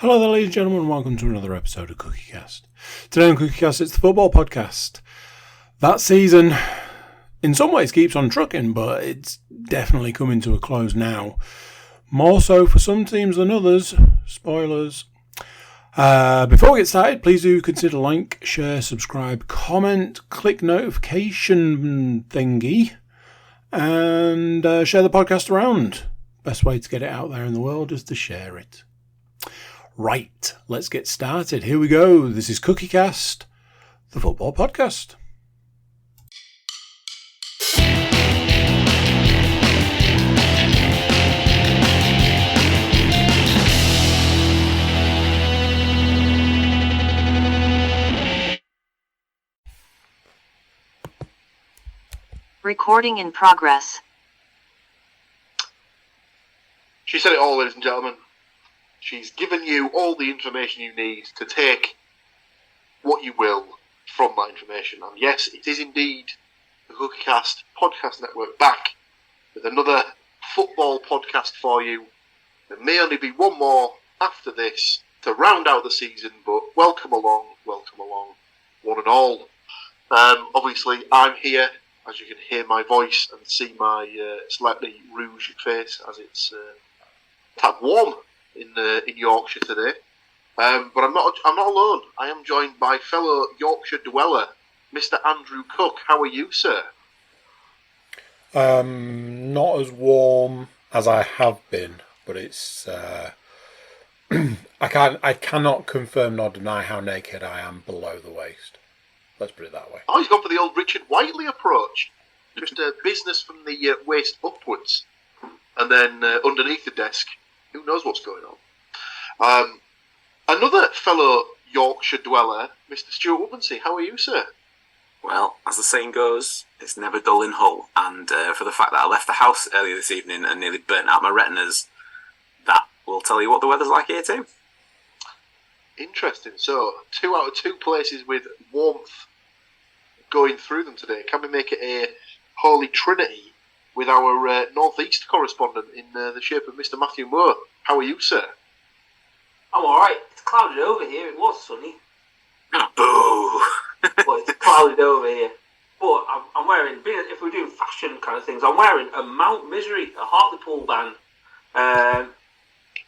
Hello there, ladies and gentlemen, welcome to another episode of CookieCast. Today on CookieCast, it's the football podcast. That season, in some ways, keeps on trucking, but it's definitely coming to a close now. More so for some teams than others. Spoilers. Before we get started, please do consider like, share, subscribe, comment, click notification thingy, and share the podcast around. Best way to get it out there in the world is to share it. Right, let's get started. Here we go. This is CookieCast, the football podcast. Recording in progress. She said it all, ladies and gentlemen. She's given you all the information you need to take what you will from that information. And yes, it is indeed the CookieCast Podcast Network back with another football podcast for you. There may only be one more after this to round out the season, but welcome along, one and all. Obviously, I'm here, as you can hear my voice and see my slightly rouged face as it's a tad warm in Yorkshire today, but I'm not alone. I am joined by fellow Yorkshire dweller, Mr. Andrew Cook. How are you, sir? Not as warm as I have been, but it's I cannot confirm nor deny how naked I am below the waist. Let's put it that way. Oh, he's gone for the old Richard Whiteley approach. Just business from the waist upwards, and then underneath the desk, who knows what's going on. Another fellow Yorkshire dweller, Mr. Stuart Woodmansey. How are you, sir? Well, as the saying goes, it's never dull in Hull. And for the fact that I left the house earlier this evening and nearly burnt out my retinas, that will tell you what the weather's like here too. Interesting. So, 2 out of 2 places with warmth going through them today. Can we make it a holy trinity with our northeast correspondent in the shape of Mr. Matthew Moore? How are you, sir? I'm alright. It's clouded over here. It was sunny. Boo! But it's clouded over here. But I'm wearing, if we're doing fashion kind of things, I'm wearing a Mount Misery, a Hartlepool band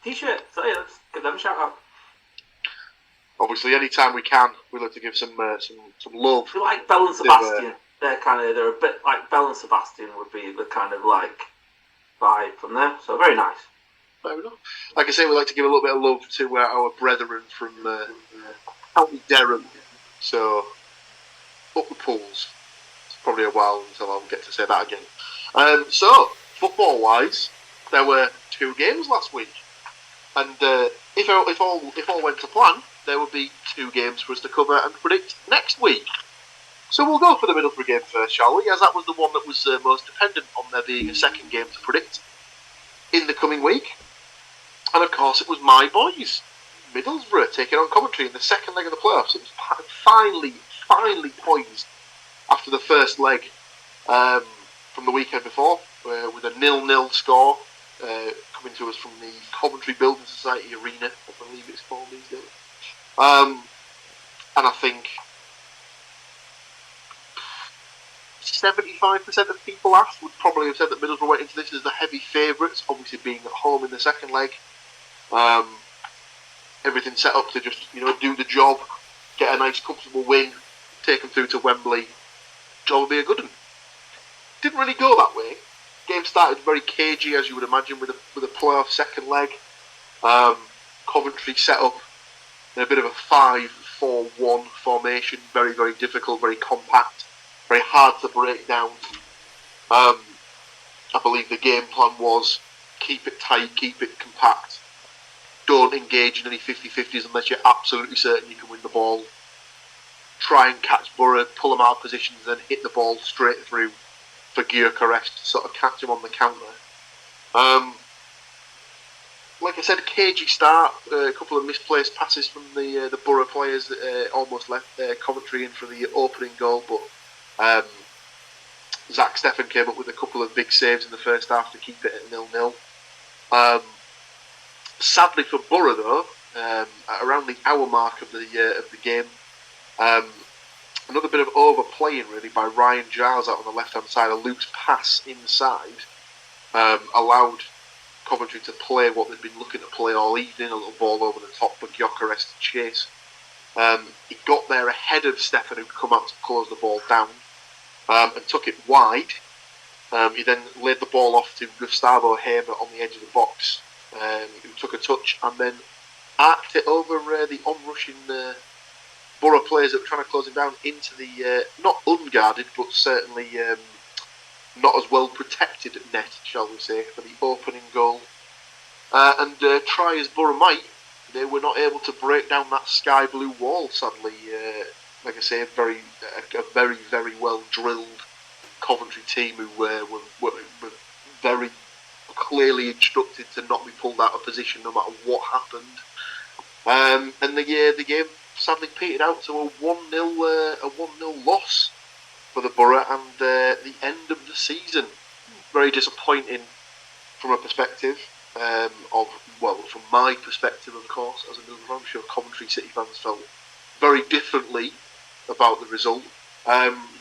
t-shirt. So yeah, let's give them a shout out. Obviously, anytime we can, we like to give some love. We like Bell and Sebastian. They're a bit like Bell and Sebastian would be the kind of like vibe from there. So very nice. Fair enough. Like I say, we like to give a little bit of love to our brethren from County Durham. So up the pools. It's probably a while until I'll get to say that again. So football-wise, there were 2 games last week, and if all went to plan, there would be 2 games for us to cover and predict next week. So we'll go for the Middlesbrough game first, shall we? As that was the one that was most dependent on there being a second game to predict in the coming week. And of course it was my boys, Middlesbrough, taking on Coventry in the second leg of the playoffs. It was finally poised after the first leg from the weekend before, with a 0-0 score coming to us from the Coventry Building Society Arena, I believe it's called these days. And I think 75% of people asked would probably have said that Middlesbrough went into this as the heavy favourites, obviously being at home in the second leg. Everything set up to just, do the job, get a nice comfortable win, take them through to Wembley. Job would be a good one. Didn't really go that way. Game started very cagey, as you would imagine, with a playoff second leg. Coventry set up in a bit of a 5-4-1 formation, very, very difficult, very compact, very hard to break down. I believe the game plan was keep it tight, keep it compact. Don't engage in any 50-50s unless you're absolutely certain you can win the ball. Try and catch Borough, pull them out of positions, and then hit the ball straight through for Gyökeres to sort of catch him on the counter. Like I said, a cagey start, a couple of misplaced passes from the Borough players that almost left Coventry in for the opening goal, but Zach Steffen came up with a couple of big saves in the first half to keep it at 0-0. Sadly for Borough, though, around the hour mark of the game. Another bit of overplaying, really, by Ryan Giles out on the left-hand side. A loose pass inside allowed Coventry to play what they'd been looking to play all evening, a little ball over the top for Gyökeres to chase. He got there ahead of Stefan, who'd come out to close the ball down, and took it wide. He then laid the ball off to Gustavo Hamer on the edge of the box, who took a touch and then arced it over the onrushing Borough players that were trying to close him down into the not unguarded, but certainly not as well protected net, shall we say, for the opening goal. And try as Borough might, they were not able to break down that sky blue wall. Sadly, like I say, a very, very well drilled Coventry team who were very clearly instructed to not be pulled out of position no matter what happened. And the game sadly petered out to a 1-0 loss for the Borough, and the end of the season. Very disappointing from a perspective from my perspective, of course, as a Millwall. I'm sure Coventry City fans felt very differently about the result.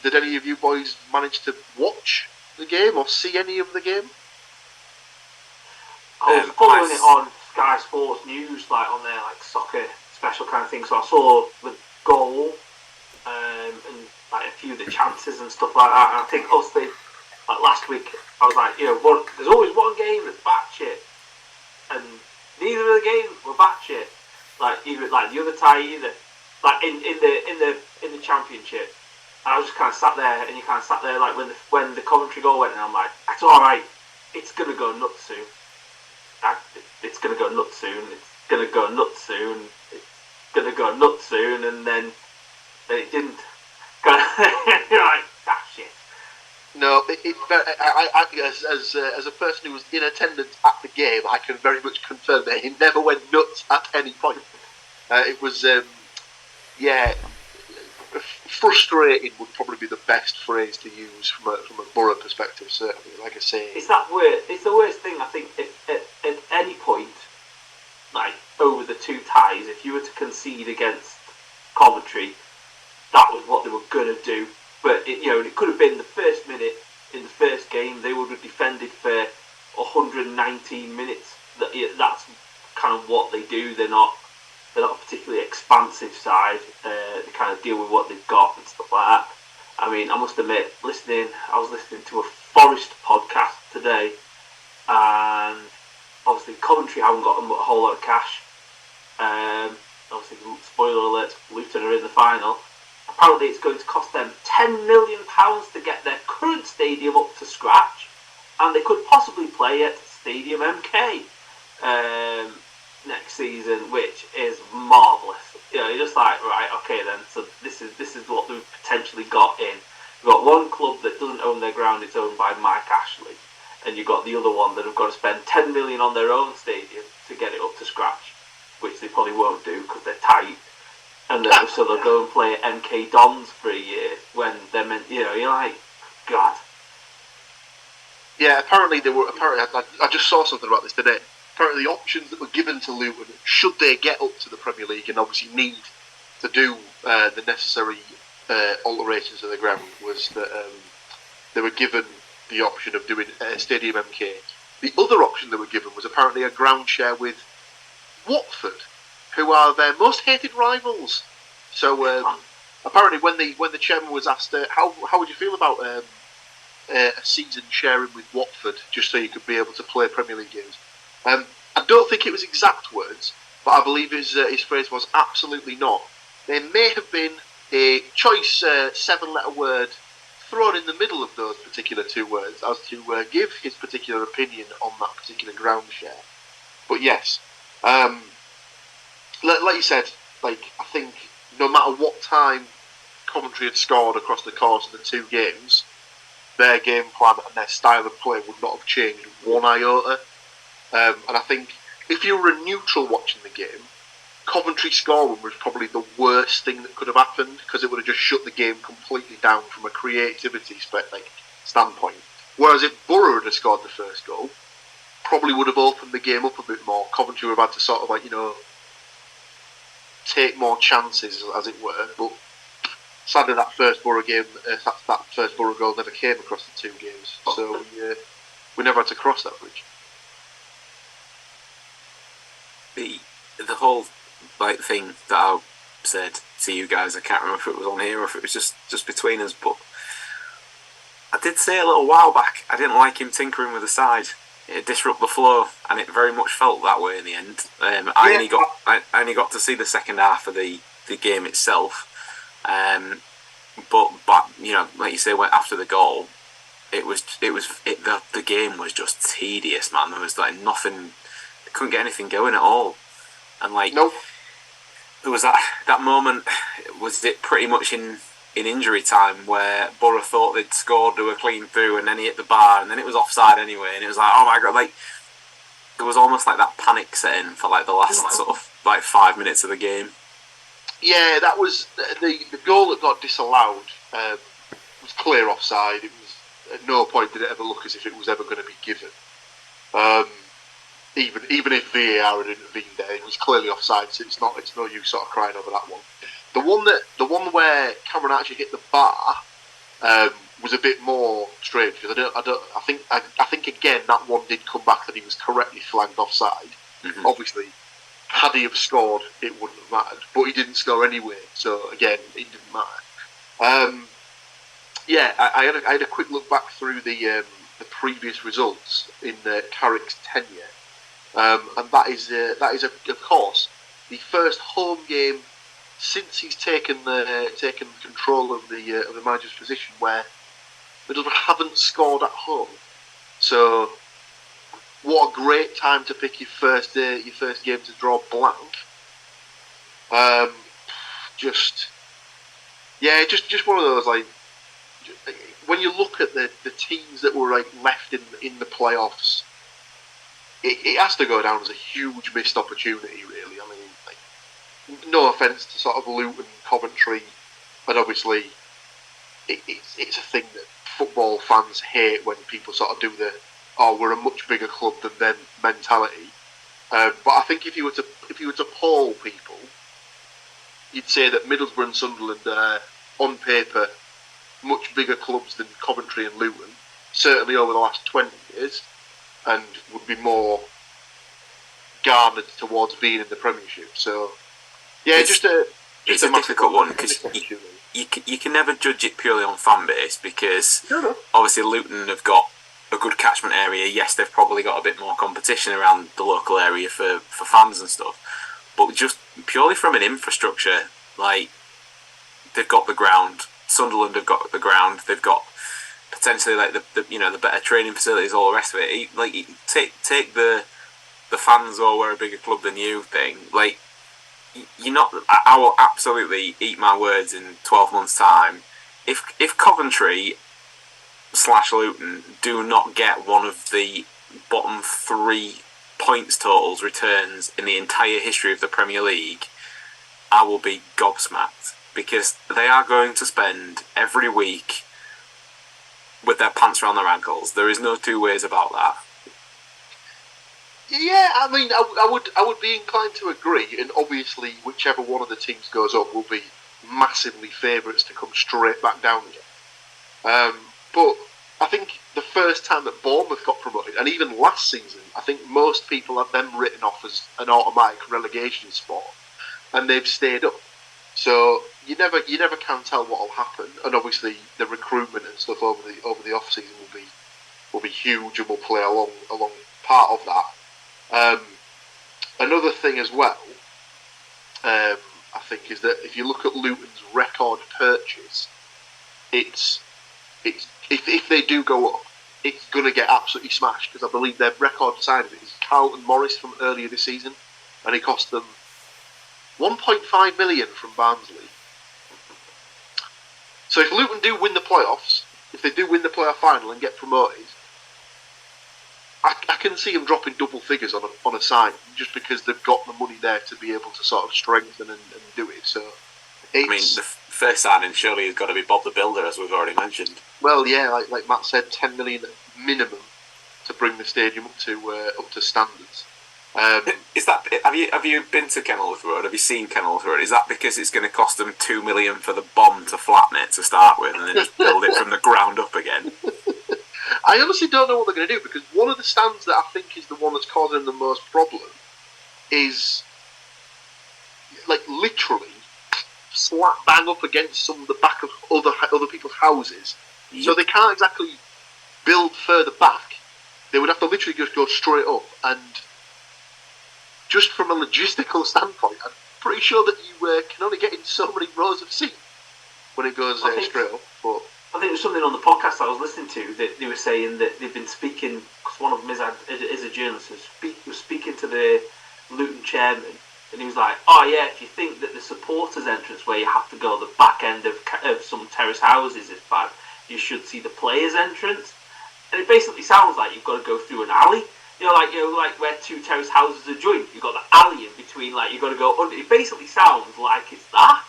Did any of you boys manage to watch the game or see any of the game? I was following it on Sky Sports News, like on their soccer special kind of thing. So I saw the goal and like a few of the chances and stuff like that. And I think obviously, like last week, I was like, there's always one game that's batshit, and neither of the games were batshit. Like even like the other tie, either like in the championship. And I was just kind of sat there, and you kind of sat there like when the Coventry goal went, and I'm like, it's all right, it's gonna go nuts soon. It's gonna go nuts soon. It's gonna go nuts soon. It's gonna go nuts soon, and then it didn't. You're like, shit. No, as a person who was in attendance at the game, I can very much confirm that it never went nuts at any point. It was, frustrating would probably be the best phrase to use from a Borough perspective. Certainly, like I say, it's the worst thing. I think if at any point, like over the two ties, if you were to concede against Coventry, that was what they were gonna do. But it could have been the first minute in the first game. They would have defended for 119 minutes. That's kind of what they do. They're not a particularly expansive side. They kind of deal with what they've got and stuff like that. I mean, I must admit, I was listening to a Forest podcast today, and obviously Coventry haven't got a whole lot of cash. Obviously, spoiler alert, Luton are in the final. Apparently it's going to cost them £10 million to get their current stadium up to scratch, and they could possibly play at Stadium MK next season, which is marvellous. You're just like, right, okay then, so this is what we've potentially got in. We've got one club that doesn't own their ground, it's owned by Mike Ashley, and you've got the other one that have got to spend £10 million on their own stadium to get it up to scratch, which they probably won't do because they're tight. And so they'll go and play at MK Dons for a year when they're meant, you're like, God. Yeah, apparently I just saw something about this today. Apparently the options that were given to Luton, should they get up to the Premier League and obviously need to do the necessary alterations to the ground, was that they were given the option of doing Stadium MK. The other option they were given was apparently a ground share with Watford, who are their most hated rivals. So apparently, when the chairman was asked, how would you feel about a season sharing with Watford, just so you could be able to play Premier League games? I don't think it was exact words, but I believe his phrase was absolutely not. There may have been a choice 7-letter word thrown in the middle of those particular two words as to give his particular opinion on that particular ground share. But yes. Like you said, I think no matter what time Coventry had scored across the course of the two games, their game plan and their style of play would not have changed one iota. And I think if you were a neutral watching the game, Coventry scoring was probably the worst thing that could have happened, because it would have just shut the game completely down from a creativity standpoint. Whereas if Borough had scored the first goal, probably would have opened the game up a bit more. Coventry would have had to sort of take more chances, as it were. But sadly, that first Borough game, that first Borough goal never came across the 2 games, so we never had to cross that bridge. The whole thing that I said to you guys, I can't remember if it was on here or if it was just between us, but I did say a little while back I didn't like him tinkering with the side. It disrupted the flow, and it very much felt that way in the end. I only got to see the second half of the game itself, but like you say, after the goal, the game was just tedious, man. There was nothing, couldn't get anything going at all, and nope. There was that moment. Was it pretty much in injury time where Borough thought they'd scored, they were clean through, and then he hit the bar, and then it was offside anyway, and it was oh my god, there was almost that panic setting for the last sort of 5 minutes of the game. Yeah, that was the goal that got disallowed. Was clear offside. It was at no point did it ever look as if it was ever going to be given. Even if VAR had intervened there, it was clearly offside. So it's no use sort of crying over that one. The one where Cameron actually hit the bar was a bit more strange because I think again that one did come back that he was correctly flagged offside. Mm-hmm. Obviously, had he have scored, it wouldn't have mattered, but he didn't score anyway. So again, it didn't matter. I had a quick look back through the previous results in Carrick's tenure, and that is of course the first home game since he's taken control of the manager's position where Middlesbrough haven't scored at home. So what a great time to pick your first game to draw blank. Just one of those when you look at the teams that were left in the playoffs, it has to go down as a huge missed opportunity, really. I mean, no offence to sort of Luton, Coventry, but obviously it's a thing that football fans hate when people sort of do we're a much bigger club than them mentality. But I think if you were to poll people, you'd say that Middlesbrough and Sunderland are on paper much bigger clubs than Coventry and Luton, certainly over the last 20 years, and would be more garnered towards being in the Premiership. So, yeah, it's a difficult one because you can never judge it purely on fan base because obviously Luton have got a good catchment area. Yes, they've probably got a bit more competition around the local area for fans and stuff, but just purely from an infrastructure, they've got the ground. Sunderland have got the ground. They've got potentially the better training facilities, all the rest of it. Take the fans or we're a bigger club than you thing. You're not. I will absolutely eat my words in 12 months' time. If Coventry / Luton do not get one of the bottom 3 points totals returns in the entire history of the Premier League, I will be gobsmacked because they are going to spend every week with their pants around their ankles. There is no two ways about that. Yeah, I mean, I would be inclined to agree, and obviously whichever one of the teams goes up will be massively favourites to come straight back down again. But I think the first time that Bournemouth got promoted, and even last season, I think most people have them written off as an automatic relegation spot, and they've stayed up. So you never can tell what will happen, and obviously the recruitment and stuff over the off season will be huge and will play along part of that. Another thing as well, I think, is that if you look at Luton's record purchase, it's if they do go up, it's going to get absolutely smashed because I believe their record signing is Carlton Morris from earlier this season, and it cost them 1.5 million from Barnsley. So if Luton do win the playoffs, if they do win the playoff final and get promoted, I can see them dropping double figures on a sign just because they've got the money there to be able to sort of strengthen and do it. So, I mean, the first signing surely has got to be Bob the Builder, as we've already mentioned. Well, yeah, like Matt said, 10 million minimum to bring the stadium up to standards. Is that have you been to Kenilworth Road? Have you seen Kenilworth Road? Is that because it's going to cost them $2 million for the bomb to flatten it to start with, and then just build it from the ground up again? I honestly don't know what they're going to do, because one of the stands that I think is the one that's causing the most problem is like literally slap bang up against some of the back of other people's houses, so they can't exactly build further back. They would have to literally just go straight up, and just from a logistical standpoint, I'm pretty sure that you can only get in so many rows of seats when it goes straight up. But I think it was something on the podcast I was listening to that they were saying that they've been speaking, because one of them is a journalist, was speaking to the Luton chairman, and he was like, oh yeah, if you think that the supporters entrance where you have to go the back end of some terrace houses is bad, you should see the players entrance. And it basically sounds like you've got to go through an alley, like where two terrace houses are joined, you've got the alley in between, like you've got to go under. It basically sounds like it's that.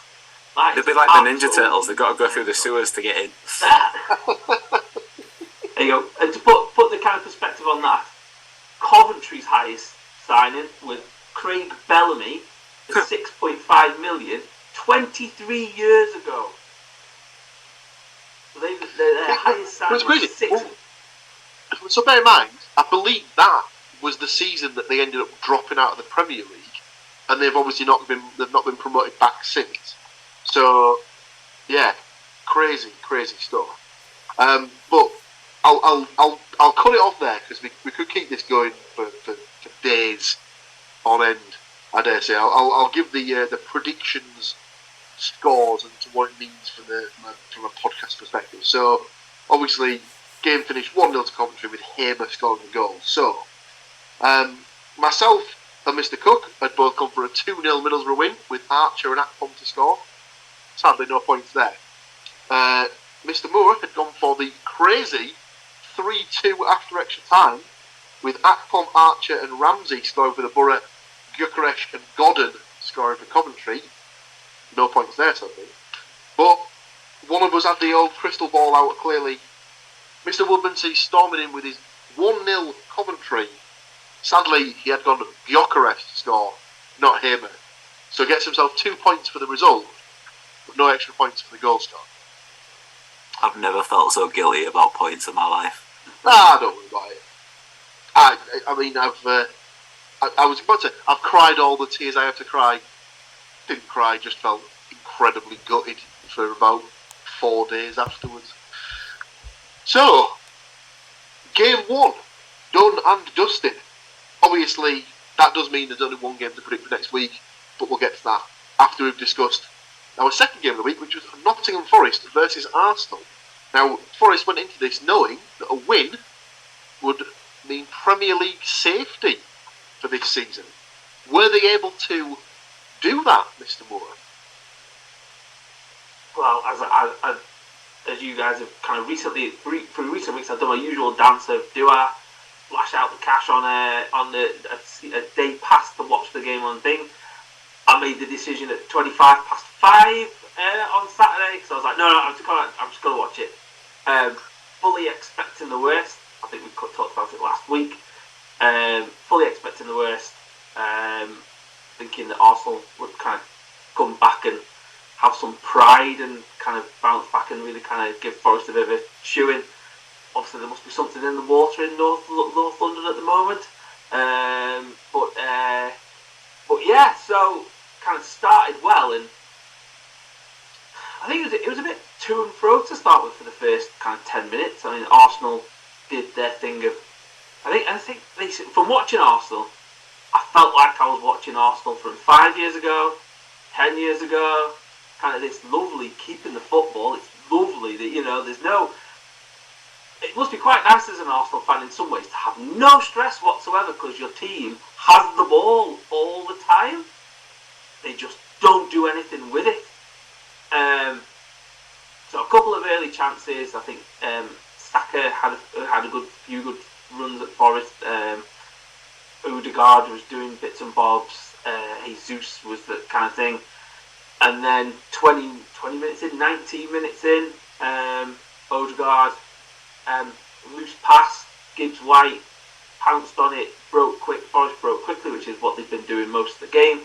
Like, they'd be like the Ninja Turtles, they've got to go through the sewers to get in. There you go. And to put the kind of perspective on that, Coventry's highest signing was Craig Bellamy for 6.5 million 23 years ago. So their highest signing was 6. So bear in mind, I believe that was the season that they ended up dropping out of the Premier League, and they've obviously not been promoted back since. So, yeah, crazy stuff. But I'll cut it off there, because we could keep this going for days on end. I dare say I'll give the predictions, scores, and to what it means from a podcast perspective. So, obviously, game finished 1-0 to Coventry with Hamer scoring the goal. So, myself and Mr. Cook had both gone for a 2-0 Middlesbrough win with Archer and Akpom to score. Sadly, no points there. Mr. Moore had gone for the crazy 3-2 after extra time, with Akpom, Archer and Ramsey scoring for the Borough, Gyökeres and Godden scoring for Coventry. No points there, sadly. But one of us had the old crystal ball out clearly. Mr. Woodmansey storming in with his 1-0 Coventry. Sadly, he had gone Gyökeres to score, not Hamer. So he gets himself 2 points for the result, but no extra points for the goal score. I've never felt so guilty about points in my life. Don't worry about it. I mean, I was about to. I've cried all the tears I have to cry. Didn't cry, just felt incredibly gutted for about 4 days afterwards. So, game 1, done and dusted. Obviously, that does mean there's only one game to predict for next week, but we'll get to that after we've discussed our second game of the week, which was Nottingham Forest versus Arsenal. Now, Forest went into this knowing that a win would mean Premier League safety for this season. Were they able to do that, Mr. Moore? Well, as you guys have kind of recently, through recent weeks, I've done my usual dance of do I lash out the cash on a day past to watch the game on thing. I made the decision at 25 past 5 on Saturday, because I was like, no, I'm just going to watch it. Fully expecting the worst. I think we talked about it last week. Fully expecting the worst. Thinking that Arsenal would kind of come back and have some pride and kind of bounce back and really kind of give Forest a bit of a shoeing. Obviously, there must be something in the water in North London at the moment. But yeah, so kind of started well, and I think it was a bit to and fro to start with for the first kind of 10 minutes. I mean, Arsenal did their thing of. I think from watching Arsenal, I felt like I was watching Arsenal from 5 years ago, 10 years ago. Kind of this lovely keeping the football. It's lovely that there's no. It must be quite nice as an Arsenal fan in some ways to have no stress whatsoever because your team has the ball all the time. They just don't do anything with it. So a couple of early chances. I think Saka had a few good runs at Forest. Odegaard was doing bits and bobs. Jesus was the kind of thing. And then 20 minutes in, 19 minutes in, Odegaard, loose pass, Gibbs White, pounced on it, Forest broke quickly, which is what they've been doing most of the game.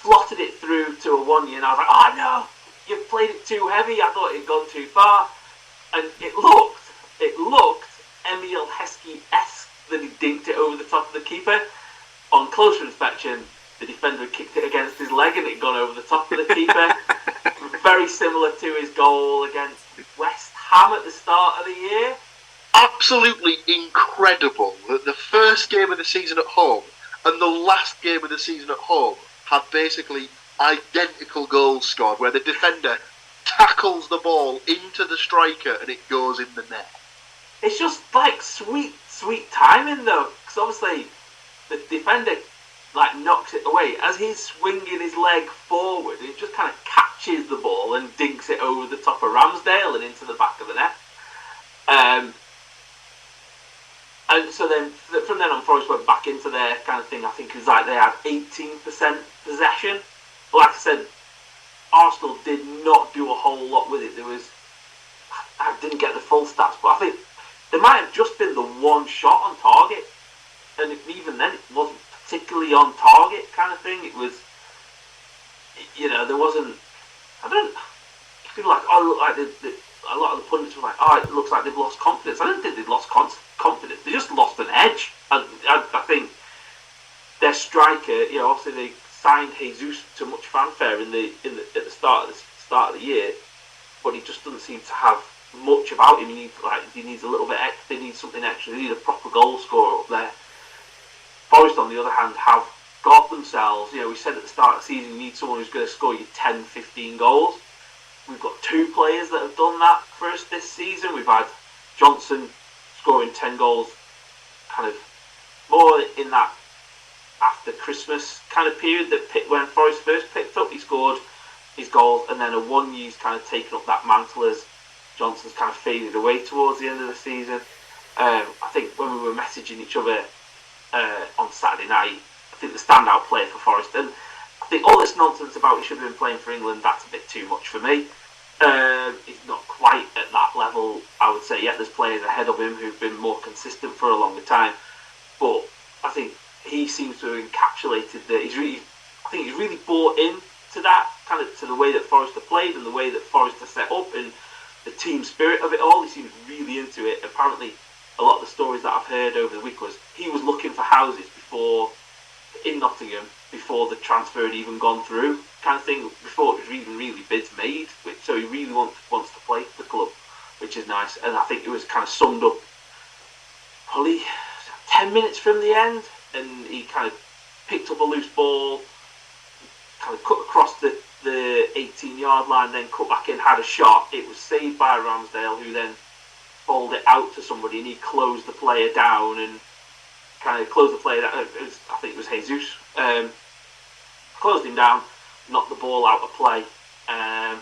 Slotted it through to a 1-year, and I was like, oh no, you've played it too heavy. I thought it'd gone too far. And it looked Emil Heskey-esque that he dinked it over the top of the keeper. On closer inspection, the defender had kicked it against his leg and it had gone over the top of the keeper. Very similar to his goal against West Ham at the start of the year. Absolutely incredible that the first game of the season at home and the last game of the season at home had basically identical goals scored, where the defender tackles the ball into the striker and it goes in the net. It's just like sweet timing though, because obviously the defender knocks it away as he's swinging his leg forward. It just kind of catches the ball and dinks it over the top of Ramsdale and into the back of the net. And so then from then on, Forest went back into their kind of thing. I think it was like they had 18% possession. But like I said, Arsenal did not do a whole lot with it. I didn't get the full stats, but I think there might have just been the one shot on target, and even then it wasn't particularly on target kind of thing. It was, there wasn't. I don't feel like a lot of the pundits were like, oh, it looks like they've lost confidence. I don't think they've lost confidence. They just lost an edge. I think their striker, obviously they signed Jesus to much fanfare at the start of the year, but he just doesn't seem to have much about him. He needs a little bit extra. They need something extra. They need a proper goal scorer up there. Forest, on the other hand, have got themselves. We said at the start of the season, you need someone who's going to score you 10, 15 goals. We've got two players that have done that for us this season. We've had Johnson scoring 10 goals, kind of more in that after Christmas kind of period that when Forest first picked up. He scored his goals, and then a 1 year's kind of taken up that mantle as Johnson's kind of faded away towards the end of the season. I think when we were messaging each other on Saturday night, I think the standout player for Forest, and I think all this nonsense about he should have been playing for England, that's a bit too much for me. He's not quite at that level, I would say. Yet there's players ahead of him who've been more consistent for a longer time, but I think he seems to have encapsulated that. I think he's really bought in to that, kind of to the way that Forest are played and the way that Forest are set up and the team spirit of it all. He seems really into it. Apparently, a lot of the stories that I've heard over the week was he was looking for houses in Nottingham before the transfer had even gone through, kind of thing, before it was even really bids made. So he really wants to play for the club, which is nice. And I think it was kind of summed up probably 10 minutes from the end, and he kind of picked up a loose ball, kind of cut across the 18-yard line, then cut back in, had a shot. It was saved by Ramsdale, who then balled it out to somebody, and he closed the player down and kind of closed the player down. I think it was Jesus. Closed him down, knocked the ball out of play, and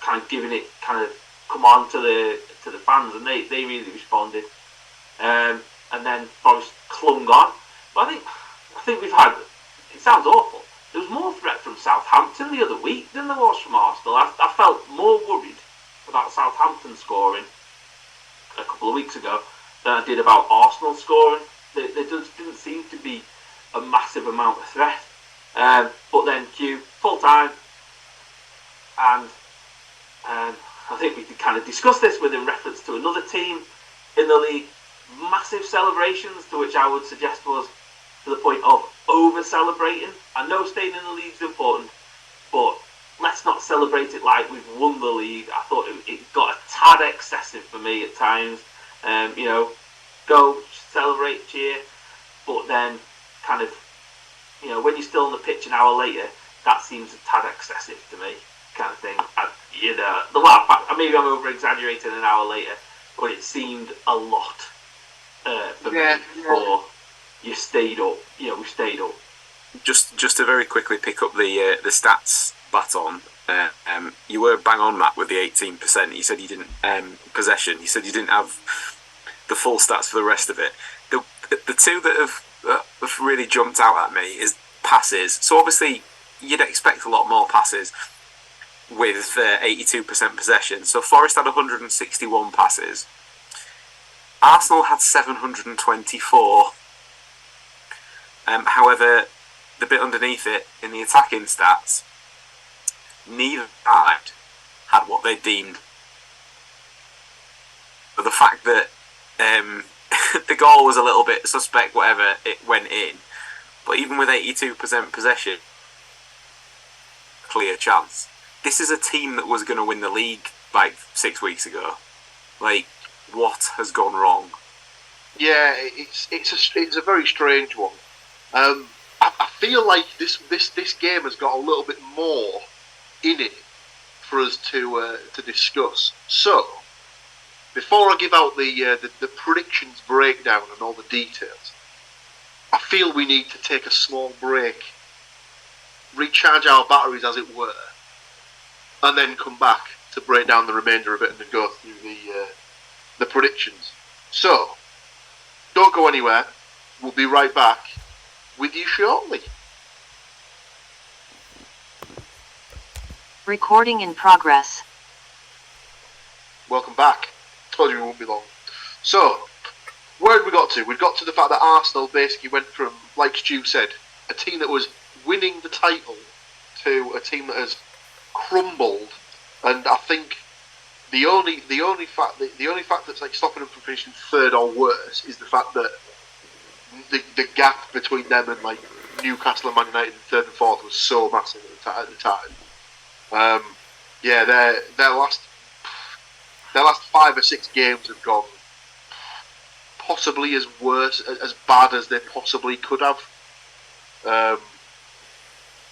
kind of giving it kind of come on to the fans, and they really responded. And then Forest clung on. But I think we've had. It sounds awful. There was more threat from Southampton the other week than there was from Arsenal. I felt more worried about Southampton scoring a couple of weeks ago than I did about Arsenal scoring. There just didn't seem to be a massive amount of threat. But then full time, and I think we could kind of discuss this in reference to another team in the league. Massive celebrations, to which I would suggest was to the point of over-celebrating. I know staying in the league is important, but let's not celebrate it like we've won the league. I thought it got a tad excessive for me at times. Go celebrate, cheer, but then kind of, when you're still on the pitch an hour later, that seems a tad excessive to me, kind of thing. The laugh, maybe I'm over-exaggerating an hour later, but it seemed a lot for me before you stayed up. We stayed up. Just to very quickly pick up the stats baton. You were bang on, Matt, with the 18%. You said you didn't possession. You said you didn't have the full stats for the rest of it. The two that have really jumped out at me is passes. So obviously you'd expect a lot more passes with 82% possession. So Forest had 161 passes. Arsenal had 724. However, the bit underneath it, in the attacking stats, neither side had what they deemed. But the fact that the goal was a little bit suspect, whatever, it went in. But even with 82% possession, clear chance. This is a team that was going to win the league like 6 weeks ago. Like, what has gone wrong? Yeah, it's a very strange one. I feel like this game has got a little bit more in it for us to discuss. So, before I give out the predictions breakdown and all the details, I feel we need to take a small break, recharge our batteries, as it were, and then come back to break down the remainder of it and then go through the predictions. So, don't go anywhere. We'll be right back with you shortly. Recording in progress. Welcome back. Told you it won't be long. So, where have we got to? We've got to the fact that Arsenal basically went from, like Stu said, a team that was winning the title to a team that has crumbled. And I think the only fact that's like stopping them from finishing third or worse is the fact that the gap between them and like Newcastle and Man United in third and fourth was so massive at the time. Yeah, their last 5 or 6 games have gone possibly as bad as they possibly could have.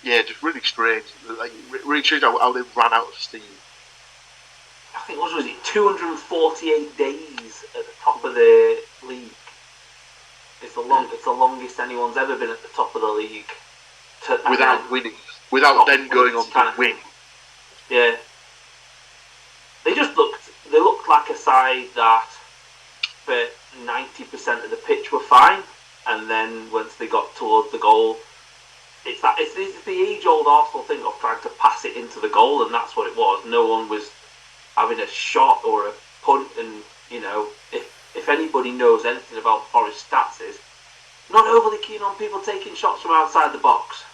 Yeah, just really strange. Like really strange how they ran out of steam. I think was it 248 days at the top of the league. It's the longest anyone's ever been at the top of the league without winning, without then going on to win. Yeah, they looked like a side that for 90% of the pitch were fine, and then once they got towards the goal, it's the age-old Arsenal thing of trying to pass it into the goal, and that's what it was. No one was having a shot or a punt, and you know, if anybody knows anything about Forest stats, is not overly keen on people taking shots from outside the box.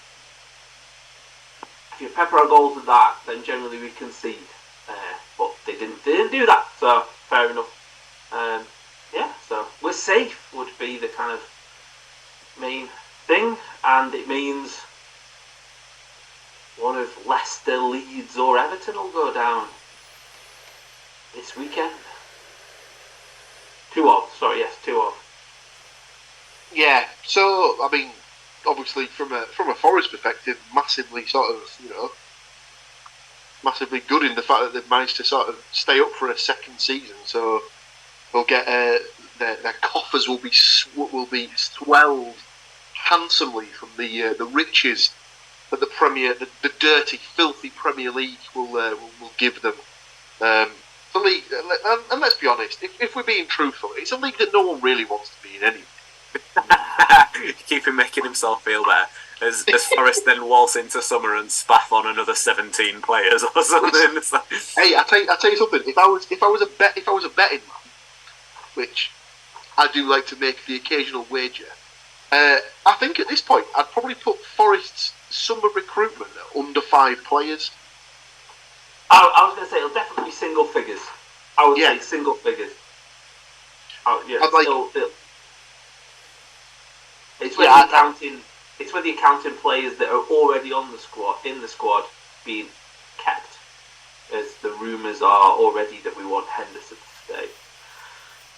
If you pepper our goals with that, then generally we concede. But they didn't do that, so fair enough. Yeah, so we're safe would be the kind of main thing, and it means one of Leicester, Leeds or Everton will go down this weekend. 2 of. Yeah, so I mean, obviously from a Forest perspective, massively good in the fact that they've managed to sort of stay up for a second season. So they'll get their coffers will be swelled handsomely from the riches that the dirty, filthy Premier League will give them. The league, and let's be honest, if we're being truthful, it's a league that no one really wants to be in anyway. Keep him making himself feel better. As Forest then waltz into summer and spaff on another 17 players or something. Like... Hey, I tell you something. If I was a betting man, which I do like to make the occasional wager, I think at this point I'd probably put Forest's summer recruitment at under 5 players. I was going to say it'll definitely be single figures. I would say single figures. It's with the accounting players that are already in the squad being kept, as the rumours are already that we want Henderson to stay.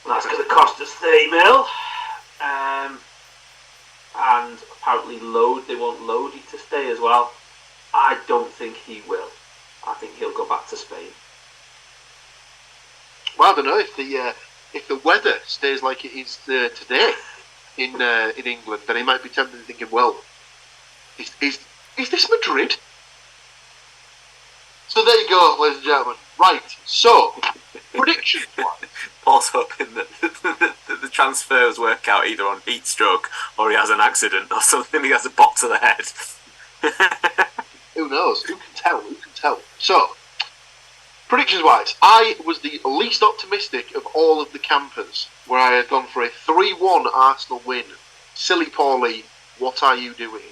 And that's going to cost us 30 mil. And apparently they want Lodi to stay as well. I don't think he will. I think he'll go back to Spain. Well, I don't know if the weather stays like it is today in England, then he might be tempted to thinking, well, is this Madrid? So there you go, ladies and gentlemen. Right, so predictions. Paul's hoping that the transfers work out either on heat stroke or he has an accident or something. He has a box to the head. Who knows? Who can tell? So, Predictions-wise, I was the least optimistic of all of the campers, where I had gone for a 3-1 Arsenal win. Silly Paulie, what are you doing?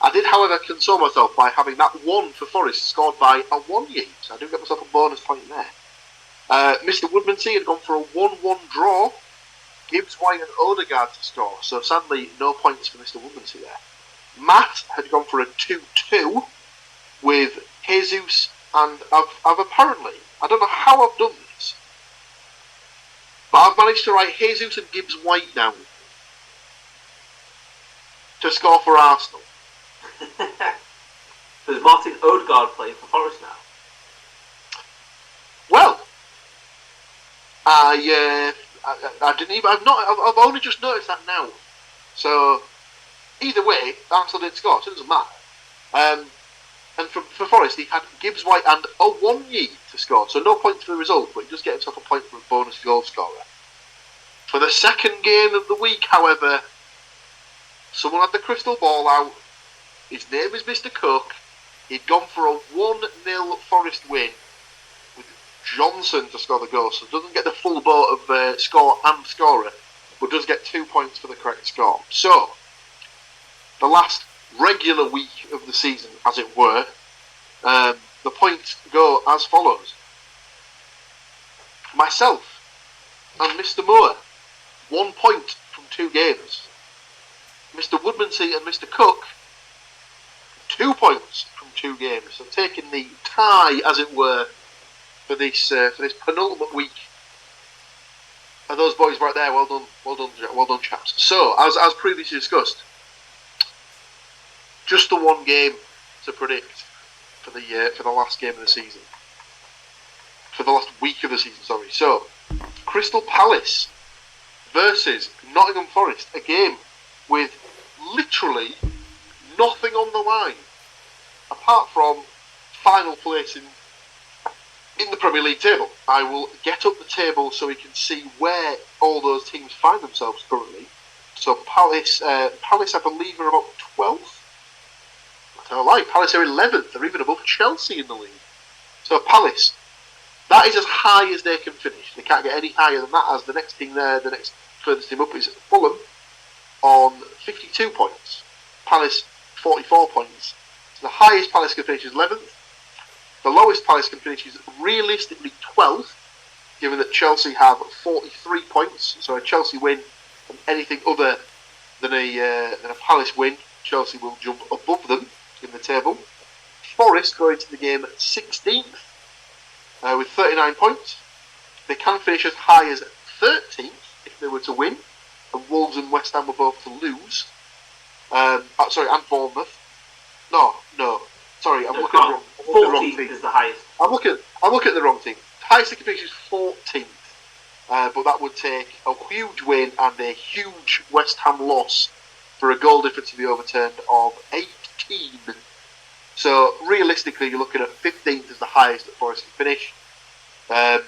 I did, however, console myself by having that one for Forest scored by a one-year, so I do get myself a bonus point there. Mr. Woodmansey had gone for a 1-1 draw, Gibbs, White and Odegaard to score, so sadly no points for Mr. Woodmansey there. Matt had gone for a 2-2 with Jesus, and I've apparently, I don't know how I've done this, but I've managed to write Jesus and Gibbs White down to score for Arsenal. There's Martin Odegaard playing for Forest now. Well, I didn't even. I've only just noticed that now. So either way, Arsenal didn't score, so it doesn't matter. And for Forest, he had Gibbs White and Owonyi to score, so no points for the result, but he does get himself a point for a bonus goal scorer. For the second game of the week, however, someone had the crystal ball out. His name is Mr. Cook. He'd gone for a 1-0 Forest win with Johnson to score the goal, so doesn't get the full boat of score and scorer, but does get 2 points for the correct score. So, the last regular week of the season, as it were, the points go as follows. Myself and Mr. Moore, 1 point from 2 games. Mr. Woodmansey and Mr. Cook, 2 points from 2 games. So taking the tie, as it were, for this penultimate week. And those boys right there, well done, chaps. So, as previously discussed, just the one game to predict for the last game of the season, for the last week of the season. Sorry. So, Crystal Palace versus Nottingham Forest, a game with literally nothing on the line apart from final place in the Premier League table. I will get up the table so we can see where all those teams find themselves currently. So Palace, I believe, are about 12th. I don't like Palace are 11th. They're even above Chelsea in the league. So Palace, that is as high as they can finish. They can't get any higher than that, as the next team there, the next furthest team up is Fulham on 52 points. Palace 44 points. So the highest Palace can finish is 11th. The lowest Palace can finish is realistically 12th, given that Chelsea have 43 points. So a Chelsea win and anything other than a Palace win, Chelsea will jump above them in the table. Forest go into the game 16th with 39 points. They can finish as high as 13th if they were to win, and Wolves and West Ham were both to lose. And Bournemouth. No. Sorry, I'm looking at the wrong team. 14th is the highest. I'm looking at the wrong team. The highest they can finish is 14th, but that would take a huge win and a huge West Ham loss for a goal difference to be overturned of 18. So realistically, you're looking at 15th as the highest that Forest can finish. The